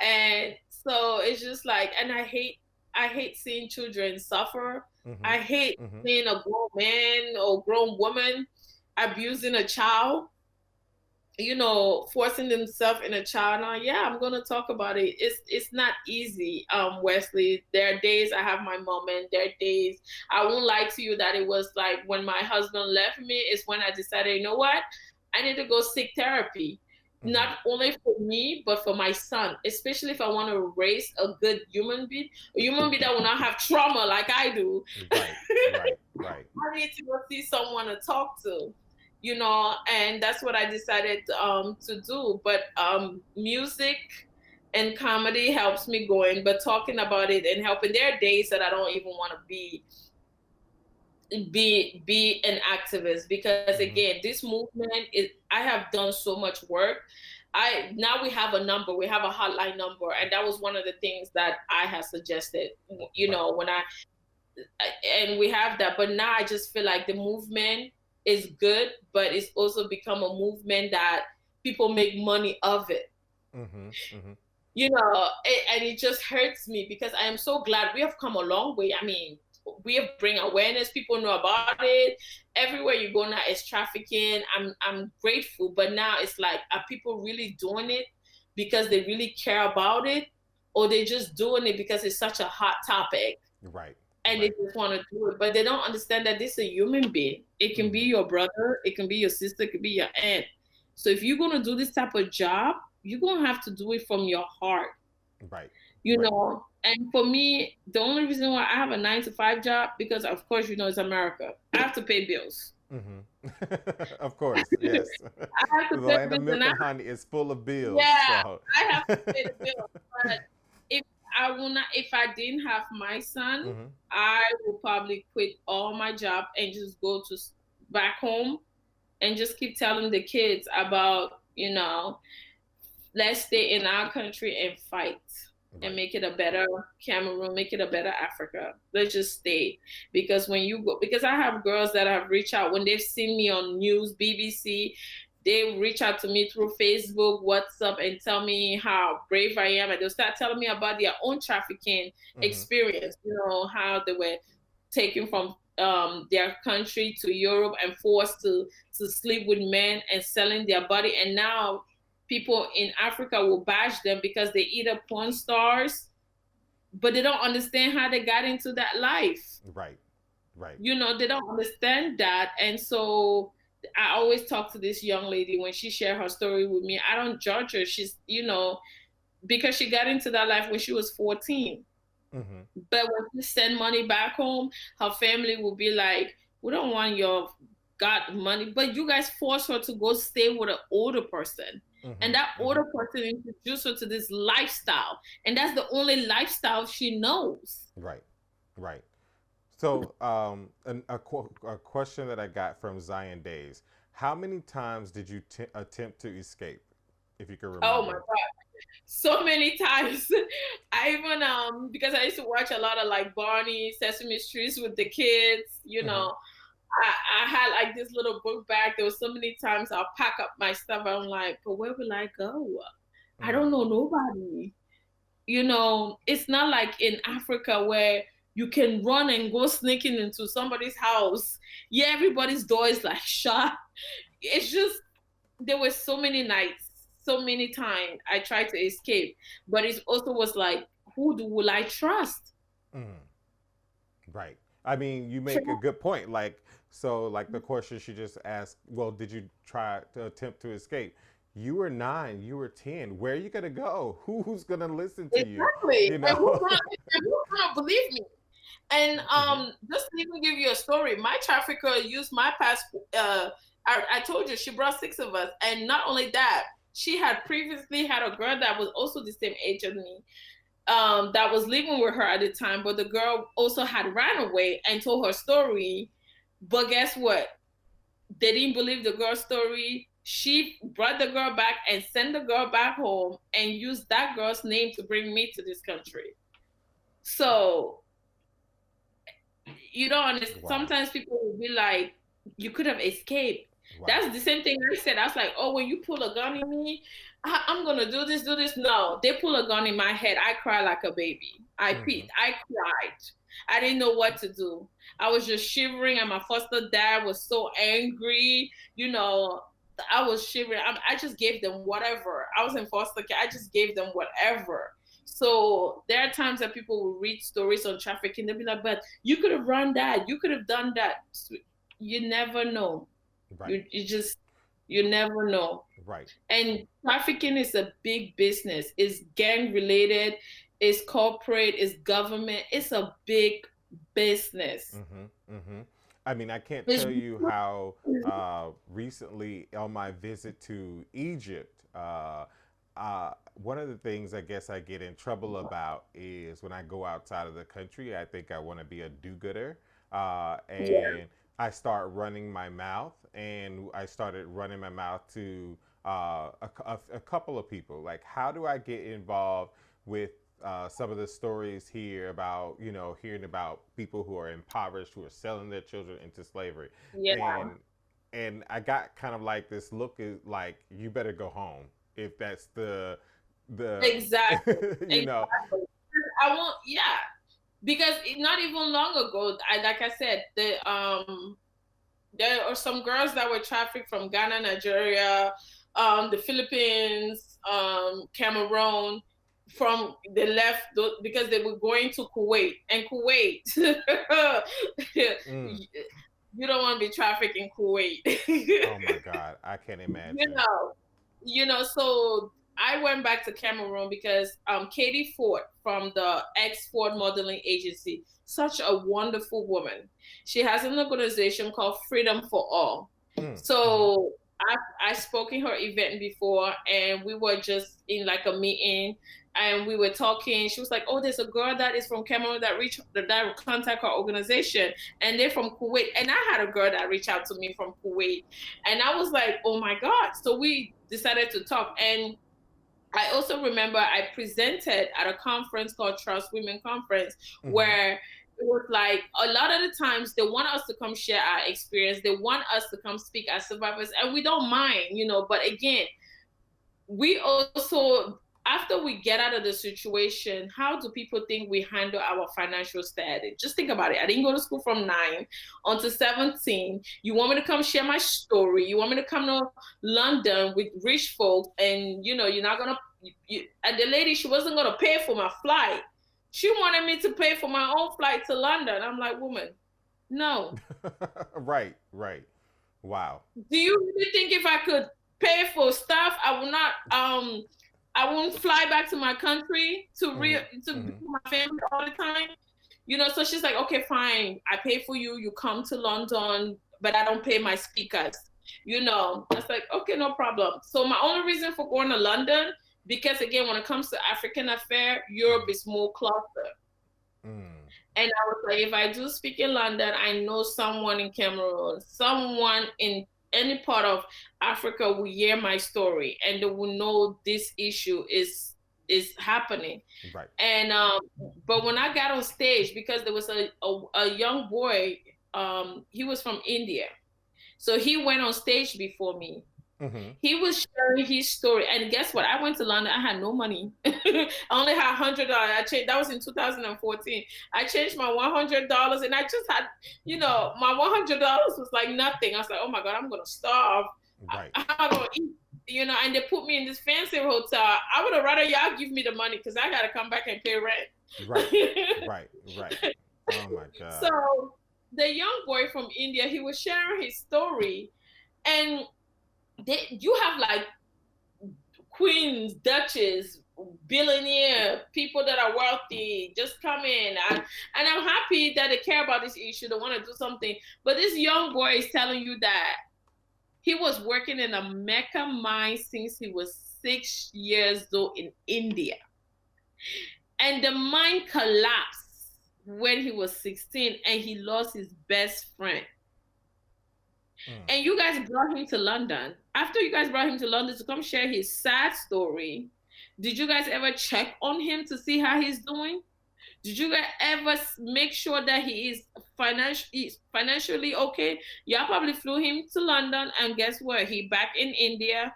and so it's just like, and I hate seeing children suffer. I hate seeing a grown man or grown woman abusing a child, you know, forcing themselves in a child. Now, yeah, I'm gonna talk about it. It's not easy, Wesley. There are days I have my moment. There are days, I won't lie to you, that it was like when my husband left me is when I decided, you know what, I need to go seek therapy. Not only for me, but for my son, especially if I want to raise a good human being, a human being that will not have trauma like I do. Right, right, right. I need to go see someone to talk to, you know, and that's what I decided to do. But music and comedy helps me going, but talking about it and helping. There are days that I don't even want to be an activist, because again, this movement is, I have done so much work. I now we have a number, we have a hotline number, and that was one of the things that I had suggested, you Right. know, when I and we have that. But now I just feel like the movement is good, but it's also become a movement that people make money of it, you know. And it just hurts me, because I am so glad we have come a long way. I mean, we have bring awareness, people know about it. Everywhere you go now is trafficking. I'm grateful, but now it's like, are people really doing it because they really care about it, or they just doing it because it's such a hot topic Right, and they right. just want to do it? But they don't understand that this is a human being. It can be your brother, it can be your sister, it can be your aunt. So if you're going to do this type of job, you're going to have to do it from your heart, Right, you right. know. And for me, the only reason why I have a 9 to 5 job, because of course, you know, it's America. I have to pay bills. Of course, yes. I have to The pay land of bills, and milk and honey is full of bills. yeah, So, I have to pay the bills. But if I will not, if I didn't have my son, I would probably quit all my job and just go to back home and just keep telling the kids about, you know, let's stay in our country and fight and right. make it a better Cameroon, make it a better Africa. Let's just stay. Because when you go, because I have girls that have reached out when they've seen me on news, BBC, they reach out to me through Facebook, WhatsApp, and tell me how brave I am. And they'll start telling me about their own trafficking experience, you know, how they were taken from their country to Europe and forced to sleep with men and selling their body. And now people in Africa will bash them because they either porn stars, but they don't understand how they got into that life. Right, right. You know, they don't understand that. And so I always talk to this young lady when she shared her story with me. I don't judge her. She's, you know, because she got into that life when she was 14. But when she send money back home, her family will be like, we don't want your got money, but you guys force her to go stay with an older person. And that older person introduced her to this lifestyle. And that's the only lifestyle she knows. Right, right. So, a question that I got from Zion Days: how many times did you attempt to escape, if you can Oh my remember? God. So many times. I even because I used to watch a lot of like Barney, Sesame Street with the kids, you know. I had like this little book bag. There was so many times I'll pack up my stuff. I'm like, but where will I go? I don't know nobody. You know, it's not like in Africa where you can run and go sneaking into somebody's house. Yeah, everybody's door is like shut. It's just, there were so many nights, so many times I tried to escape, but it also was like, will I trust? Mm, right. I mean, you make a good point. Like, so, like the question she just asked, well, did you try to attempt to escape? You were 9, you were 10. Where are you going to go? Who's going to listen to you? Exactly. You And know? who's gonna believe me? And Hmm. just to even give you a story, my trafficker used my passport. I told you she brought 6 of us, and not only that, she had previously had a girl that was also the same age as me, that was living with her at the time. But the girl also had ran away and told her story. But guess what? They didn't believe the girl's story. She brought the girl back and sent the girl back home and used that girl's name to bring me to this country. So you don't understand. Wow. Sometimes people will be like, you could have escaped. Right. That's the same thing I said. I was like, oh, when you pull a gun in me, I'm gonna do this, do this. No, they pull a gun in my head. I cry like a baby. Hmm. I cried. I didn't know what to do. I was just shivering, and my foster dad was so angry. I was shivering. I just gave them whatever. I was in foster care. I just gave them whatever. So there are times that people will read stories on trafficking. They'll be like, but you could have run that. You could have done that. You never know. Right. You never know. Right. And trafficking is a big business. It's gang related. It's corporate. It's government. It's a big business. Hmm. I mean, I can't It's, tell you how recently on my visit to Egypt, one of the things I guess I get in trouble about is when I go outside of the country, I think I want to be a do-gooder. yeah, And I start running my mouth, and I started running my mouth to a couple of people. Like, how do I get involved with some of the stories here about, hearing about people who are impoverished, who are selling their children into slavery? yeah, And I got kind of like this look is like, you better go home if that's the exactly, you know. exactly. I won't. Yeah, because not even long ago, like I said, there are some girls that were trafficked from Ghana, Nigeria, the Philippines, Cameroon. From they left because they were going to Kuwait, and Kuwait, Mm. you don't want to be trafficked in Kuwait. Oh my God, I can't you imagine. know, so I went back to Cameroon because Katie Ford from the X Ford Modeling Agency, such a wonderful woman. She has an organization called Freedom for All. Mm. Hmm. So I spoke in her event before, and we were just in like a meeting, and we were talking. She was like, "Oh, there's a girl that is from Cameroon that contact her organization, and they're from Kuwait." And I had a girl that reached out to me from Kuwait, and I was like, "Oh my God!" So we decided to talk, and I also remember I presented at a conference called Trust Women Conference, Hmm. where it was like a lot of the times they want us to come share our experience. They want us to come speak as survivors, and we don't mind, But again, we also, after we get out of the situation, how do people think we handle our financial status? Just think about it. I didn't go to school from 9 until 17. You want me to come share my story? You want me to come to London with rich folks, and you're not gonna and the lady, she wasn't gonna pay for my flight. She wanted me to pay for my own flight to London. I'm like, woman, no. Right. Right. Wow. Do you really think if I could pay for stuff, I won't fly back to my country Hmm. to be Hmm. with my family all the time? So she's like, okay, fine, I pay for you. You come to London, but I don't pay my speakers. I was like, okay, no problem. So my only reason for going to London, because again, when it comes to African affair, Europe Hmm. is more closer. Mm. And I was like, if I do speak in London, I know someone in Cameroon, someone in any part of Africa will hear my story, and they will know this issue is happening. Right. And but when I got on stage, because there was a young boy, he was from India, so he went on stage before me. Hmm. He was sharing his story, and guess what? I went to London. I had no money. I only had $100. I changed. That was in 2014. I changed my $100, and I just had, my $100 was like nothing. I was like, oh my God, I'm gonna starve. Right. How am I gonna eat? and they put me in this fancy hotel. I would have rather y'all give me the money because I got to come back and pay Right. rent. Right. Right. Oh my God. So the young boy from India, he was sharing his story, and you have like queens, duchess, billionaire, people that are wealthy, just come in. And I'm happy that they care about this issue. They want to do something. But this young boy is telling you that he was working in a mecha mine since he was 6 years old in India. And the mine collapsed when he was 16 and he lost his best friend. And you guys brought him to London. After you guys brought him to London to come share his sad story, did you guys ever check on him to see how he's doing? Did you guys ever make sure that he is financially okay? Y'all probably flew him to London, and guess what? He back in India.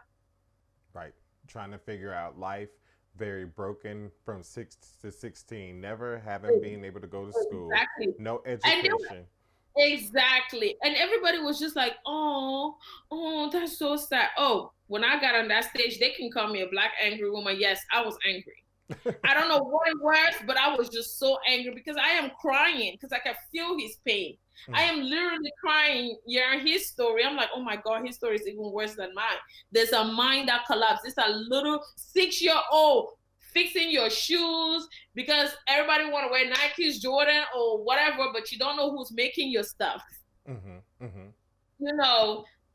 Right. Trying to figure out life, very broken from 6 to 16, never having been able to go to school, Exactly. no And education. exactly. And everybody was just like, oh, that's so sad. Oh, when I got on that stage, they can call me a black angry woman. Yes, I was angry. I don't know what it was, but I was just so angry because I am crying because I can feel his pain. I am literally crying hearing his story. I'm like, oh my God, his story is even worse than mine. There's a mine that collapsed. It's a little 6-year-old fixing your shoes because everybody want to wear Nike's, Jordan, or whatever, but you don't know who's making your stuff.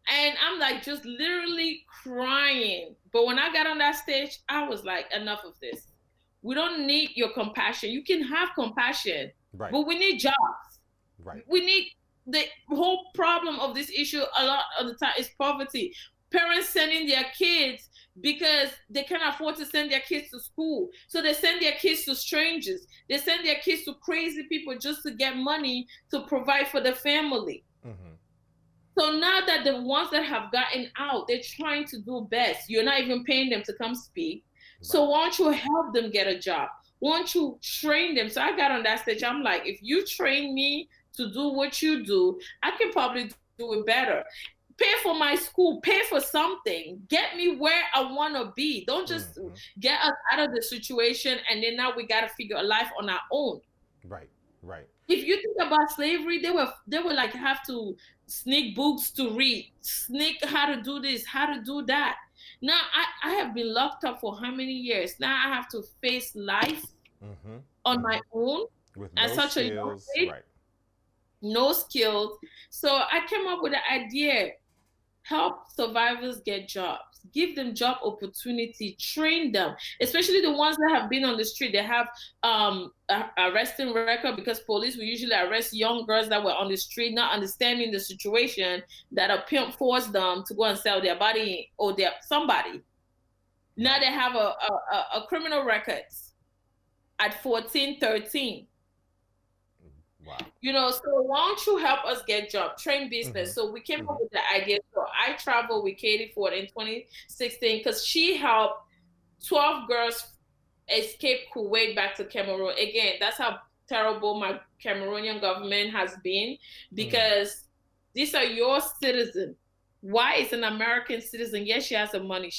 And I'm like just literally crying. But when I got on that stage, I was like, enough of this. We don't need your compassion. You can have compassion, Right. but we need jobs. Right. We need the whole problem of this issue a lot of the time is poverty. Parents sending their kids because they can't afford to send their kids to school. So they send their kids to strangers. They send their kids to crazy people just to get money to provide for the family. So now that the ones that have gotten out, they're trying to do best. You're not even paying them to come speak. Right. So why don't you help them get a job? Why don't you train them? So I got on that stage. I'm like, if you train me to do what you do, I can probably do it better. Pay for my school, pay for something, get me where I want to be. Don't just get us out of the situation and then now we got to figure a life on our own. Right, right. If you think about slavery, they were like have to sneak books to read, sneak how to do this, how to do that. Now I have been locked up for how many years? Now I have to face life on my own with no such skills, a young age, right? No skills. So I came up with the idea: help survivors get jobs, give them job opportunity, train them, especially the ones that have been on the street. They have arresting record because police will usually arrest young girls that were on the street, not understanding the situation, that a pimp forced them to go and sell their body or their somebody. Now they have a criminal records at 14, 13. Wow. So why don't you help us get job, train business? So we came up with the idea. So I traveled with Katie Ford in 2016 because she helped 12 girls escape Kuwait back to Cameroon. Again, that's how terrible my Cameroonian government has been because these are your citizens. Why is an American citizen? Yes, she has the money.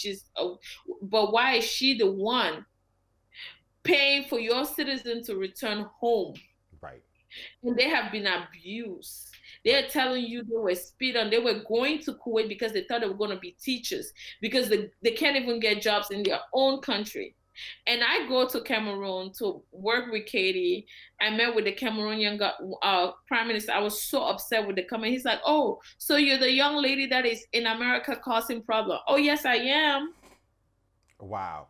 But why is she the one paying for your citizen to return home? Right. And they have been abused. They're telling you they were speeding. They were going to Kuwait because they thought they were going to be teachers because they can't even get jobs in their own country. And I go to Cameroon to work with Katie. I met with the Cameroonian prime minister. I was so upset with the comment. He's like, oh, so you're the young lady that is in America causing problem. Oh, yes, I am. Wow.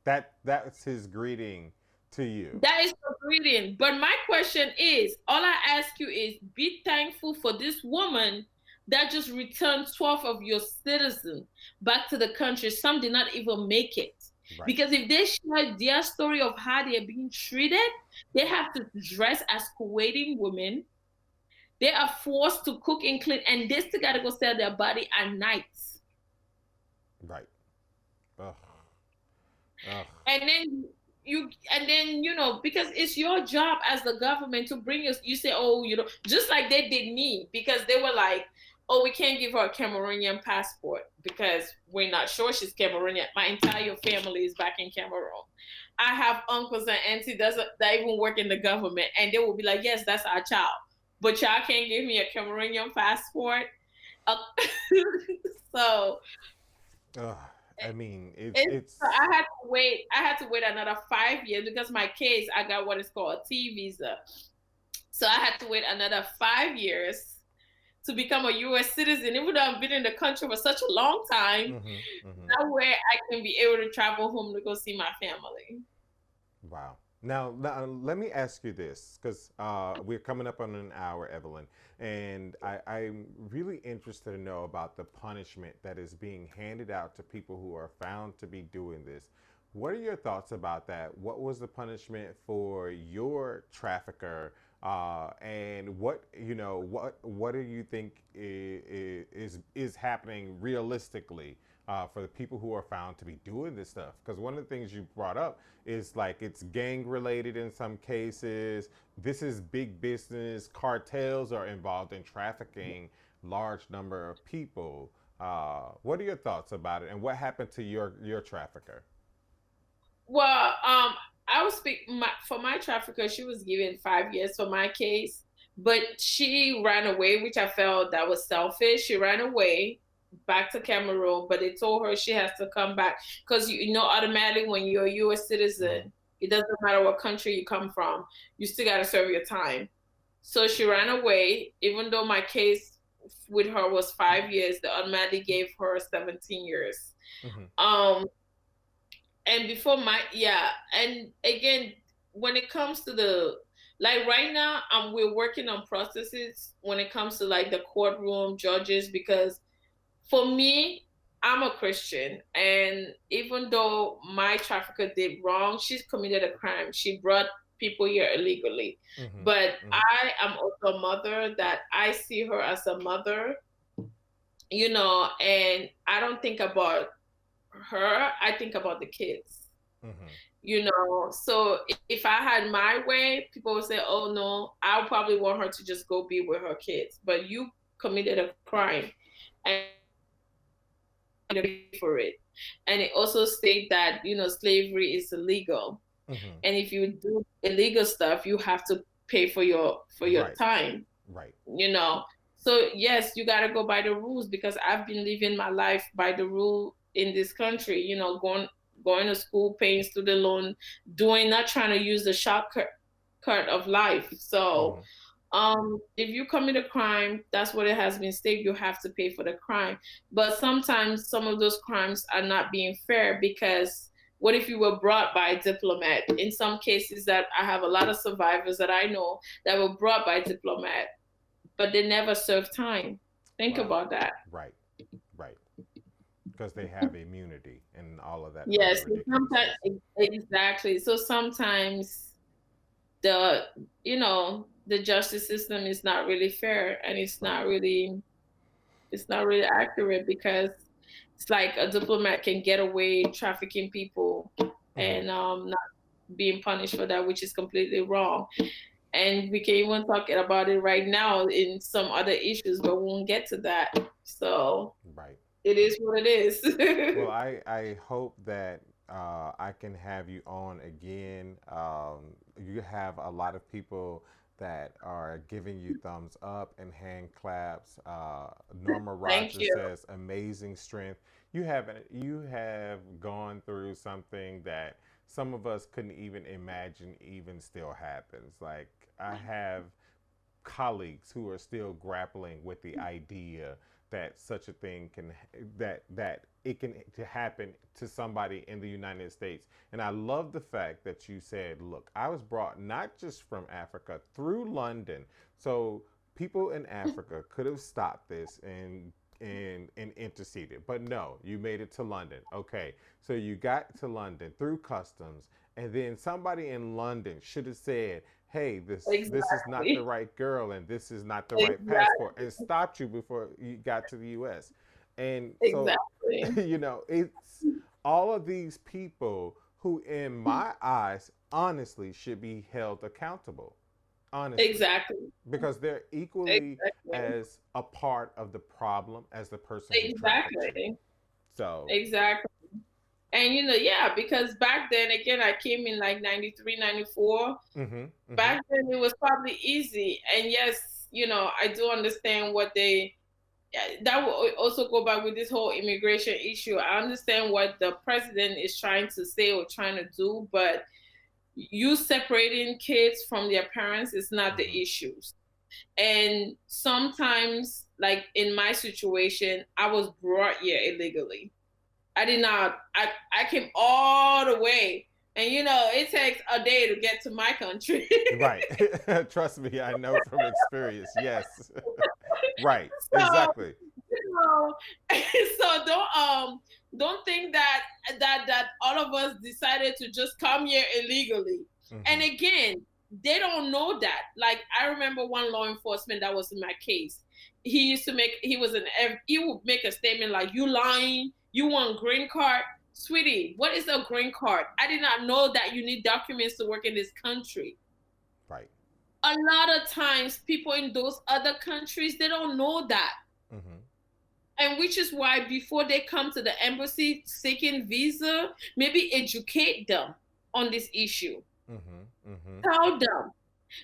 That's his greeting to you. That is the greeting. But my question is, all I ask you is be thankful for this woman that just returned 12 of your citizens back to the country. Some did not even make it. Right. Because if they share their story of how they are being treated, they have to dress as Kuwaiti women. They are forced to cook and clean, and they still got to go sell their body at night. Right. Ugh. And then because it's your job as the government to bring us, you say, oh, just like they did me, because they were like, oh, we can't give her a Cameroonian passport because we're not sure she's Cameroonian. My entire family is back in Cameroon. I have uncles and aunties that even work in the government, and they will be like, yes, that's our child. But y'all can't give me a Cameroonian passport. Uh, so Ugh, I mean, so it's I had to wait another 5 years because my case, I got what is called a T visa. So I had to wait another 5 years to become a US citizen, even though I've been in the country for such a long time. mm-hmm, mm-hmm. That way I can be able to travel home to go see my family. Wow. Now, let me ask you this, because we're coming up on an hour, Evelyn, and I'm really interested to know about the punishment that is being handed out to people who are found to be doing this. What are your thoughts about that? What was the punishment for your trafficker? And what do you think is happening realistically for the people who are found to be doing this stuff? Because one of the things you brought up is like it's gang related in some cases. This is big business. Cartels are involved in trafficking large number of people. What are your thoughts about it, and what happened to your trafficker? Well, I will speak for my trafficker. She was given 5 years for my case, but she ran away, which I felt that was selfish. She ran away back to Cameroon, but they told her she has to come back because you know automatically when you're a U.S. Mm-hmm. citizen, it doesn't matter what country you come from, you still got to serve your time. So she ran away, even though my case with her was 5 years. They automatically gave her 17 years. Mm-hmm. Um, and before my yeah, and again, when it comes to the like right now, we're working on processes when it comes to like the courtroom judges because for me, I'm a Christian, and even though my trafficker did wrong, she's committed a crime. She brought people here illegally. Mm-hmm. But Mm-hmm. I am also a mother that I see her as a mother, and I don't think about her, I think about the kids. Mm-hmm. So if I had my way, people would say, oh no, I would probably want her to just go be with her kids. But you committed a crime and for it. And it also state that, slavery is illegal. Mm-hmm. And if you do illegal stuff, you have to pay for your Right. time, Right. you know. So yes, you gotta go by the rules because I've been living my life by the rule in this country, going to school, paying student loan, not trying to use the shortcut of life. So Mm-hmm. if you commit a crime, that's what it has been stated, you have to pay for the crime. But sometimes some of those crimes are not being fair because what if you were brought by a diplomat? In some cases that I have a lot of survivors that I know that were brought by a diplomat, but they never served time. Think Wow. about that. Right. Right. Because they have immunity and all of that other Yes, sometimes ridiculousness. exactly. So sometimes the the justice system is not really fair and Right. it's not really accurate because it's like a diplomat can get away trafficking people Mm-hmm. and not being punished for that, which is completely wrong. And we can even talk about it right now in some other issues, but we won't get to that. So Right. it is what it is. Well, I hope that I can have you on again. You have a lot of people that are giving you thumbs up and hand claps. Norma Thank Rogers you. says, "Amazing strength." You have gone through something that some of us couldn't even imagine even still happens. Like I have colleagues who are still grappling with the idea that such a thing can that it can to happen to somebody in the United States. And I love the fact that you said, look, I was brought not just from Africa through London. So people in Africa could have stopped this and interceded. But no, you made it to London. Okay. So you got to London through customs, and then somebody in London should have said, hey, this is not the Exactly. right girl and this is not the right Exactly. passport, and stopped you before you got to the US. And so, Exactly. it's all of these people who, in my eyes, honestly should be held accountable. honestly, Exactly. because they're equally Exactly. as a part of the problem as the person who trafficked you. Exactly. So, Exactly. And yeah, because back then, again, I came in like 93, 94. mm-hmm, mm-hmm, Back then, it was probably easy. And yes, I do understand what they, yeah, that will also go back with this whole immigration issue. I understand what the president is trying to say or trying to do, but you separating kids from their parents is not the mm-hmm, issues. And sometimes, like in my situation, I was brought here illegally. I did not. I came all the way, and it takes a day to get to my country. right. Trust me, I know from experience. Yes, right, So exactly. you know, so don't think that all of us decided to just come here illegally. Mm-hmm, And again, they don't know that. Like I remember one law enforcement that was in my case. He would make a statement like, "You lying? You want green card?" Sweetie, what is a green card? I did not know that you need documents to work in this country. right. A lot of times people in those other countries, they don't know that. Mm-hmm, And which is why before they come to the embassy seeking visa, maybe educate them on this issue. mm-hmm, mm-hmm. Tell them.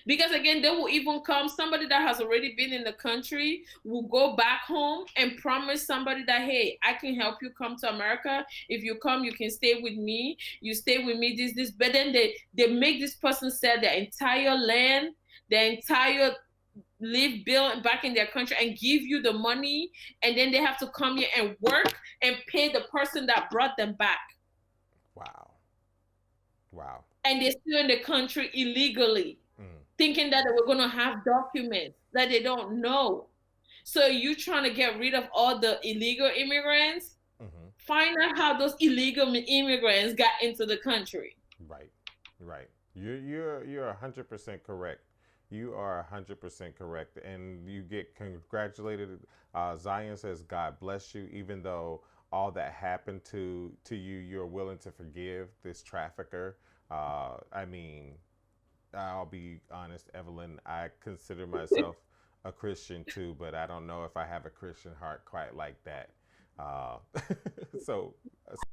Because again, they will even come, somebody that has already been in the country will go back home and promise somebody that, hey, I can help you come to America. If you come, you can stay with me. You stay with me, this. But then they make this person sell their entire land, their entire live bill back in their country and give you the money, and then they have to come here and work and pay the person that brought them back, Wow, wow. and they're still in the country illegally, Mm, thinking that they were going to have documents that they don't know. So you trying to get rid of all the illegal immigrants? mm-hmm. Find out how those illegal immigrants got into the country. Right, right. You're 100% correct. You are 100% correct, and you get congratulated. Zion says, "God bless you." Even though all that happened to you, you're willing to forgive this trafficker. I mean, I'll be honest, Evelyn. I consider myself a Christian too, but I don't know if I have a Christian heart quite like that. Uh, so